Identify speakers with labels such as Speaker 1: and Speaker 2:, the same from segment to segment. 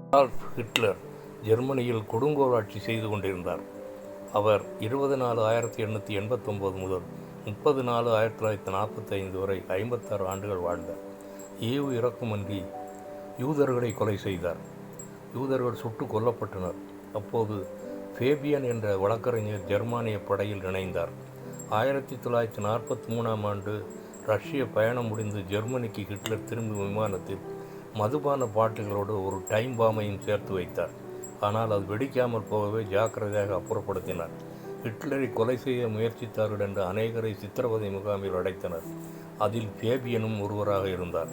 Speaker 1: Adolf Hitler ஜெர்மனியில் கொடுங்கோல் செய்து கொண்டிருந்தார். அவர் 20/4/1889 முதல் 30/4/1945 வரை 56 ஆண்டுகள் வாழ்ந்தார். ஈவு இரக்கமின்றி யூதர்களை கொலை செய்தார். யூதர்கள் சுட்டுக் கொல்லப்பட்டனர். அப்போது ஃபேபியன் என்ற வழக்கறிஞர் ஜெர்மானிய படையில் இணைந்தார். 1943ஆம் ஆண்டு ரஷ்ய பயணம் முடிந்து ஜெர்மனிக்கு ஹிட்லர் திரும்பும் விமானத்தில் மதுபான பாட்டில்களோடு ஒரு டைம் பாமையும் சேர்த்து வைத்தார். ஆனால் அது வெடிக்காமல் போகவே ஜாக்கிரதையாக அப்புறப்படுத்தினார். ஹிட்லரை கொலை செய்ய முயற்சித்தார்கள் என்று அநேகரை சித்திரவதை முகாமில் அடைத்தனர். அதில் ஃபேபியனும் ஒருவராக இருந்தார்.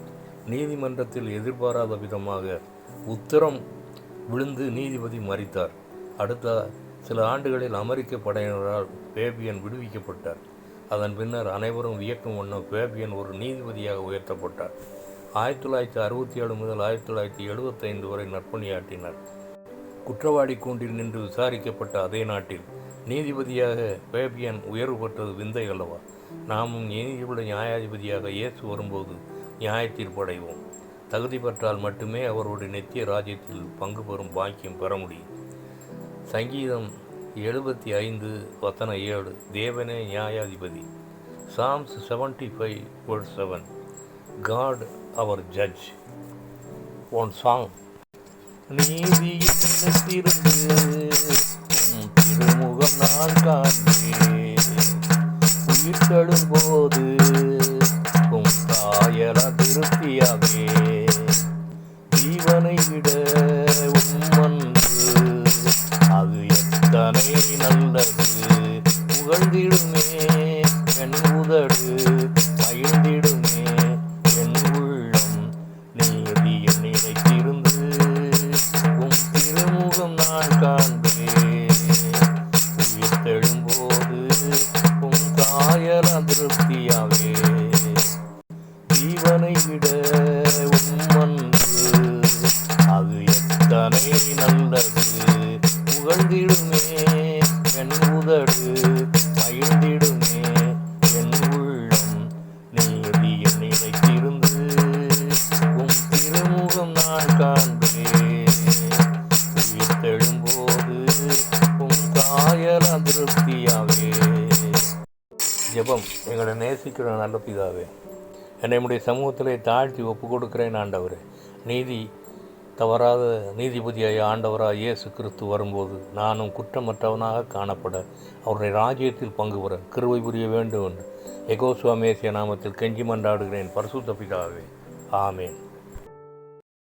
Speaker 1: நீதிமன்றத்தில் எதிர்பாராத விதமாக உத்தரம் விழுந்து நீதிபதி மரித்தார். அடுத்த சில ஆண்டுகளில் அமெரிக்க படையினரால் ஃபேபியன் விடுவிக்கப்பட்டார். அதன் பின்னர் அனைவரும் வியக்கும் வண்ணம் ஃபேபியன் ஒரு நீதிபதியாக உயர்த்தப்பட்டார். 1967 முதல் 1975 வரை நற்பணியாற்றினார். குற்றவாளி கூண்டில் நின்று விசாரிக்கப்பட்ட அதே நாட்டில் நீதிபதியாக ஃபேபியன் உயர்வு பெற்றது விந்தை அல்லவா? நாமும் நீதியுள்ள நியாயாதிபதியாக இயேசு வரும்போது நியாய தீர்ப்படைவோம். தகுதி பெற்றால் மட்டுமே அவருடைய நித்திய ராஜ்யத்தில் பங்கு பெறும் பாக்கியம் பெற முடியும். சங்கீதம் 75:7 தேவனே நியாயாதிபதி. Psalms 75:7 God our judge. One song. நீதியின் நிலத்திருந்து திருமுகம் நான் காண்பேன். உயிர்த்தெழும் போது தாயல திருப்தியாவே. ஜீவனை விட உம்மன்று அது எத்தனை நல்லது. புகழ்ந்திடுமே என் உதடு, மகிழ்ந்திடுமே என் உள்ளம். நீதியின் நிலைத்திருந்து திருமுகம் நான் காண்பேன். உயிர்த்தெழும்போது தாயல திருப்தியாவே. ஜீவனை விட உம்மன்று அது எத்தனை நல்லது. புகழ்ந்திடுமே என் உதடு, மகிழ்ந்திடுமே என் உள்ளம். நீதியின் நிலைத்திருந்து திருமுகம் நான் காண்பேன். உயிர்த்தெழும்போது தாயல திருப்தியாவே. ஜெபம். எங்களை நேசிக்கிற நல்ல பிதாவே, என்னை உடைய சமூகத்திலே தாழ்த்தி ஒப்பு கொடுக்கிறேன் ஆண்டவரே. நீதி தவறாத நீதிபதியாய ஆண்டவராக இயேசு கிறிஸ்து வரும்போது நானும் குற்றமற்றவனாக காணப்பட அவருடைய ராஜ்யத்தில் பங்கு பெற கிருபை புரிய வேண்டும் என்று யெகோவா மேசியா நாமத்தில் கெஞ்சி மன்றாடுகிறேன் பரிசுத்த பிதாவே. ஆமேன்.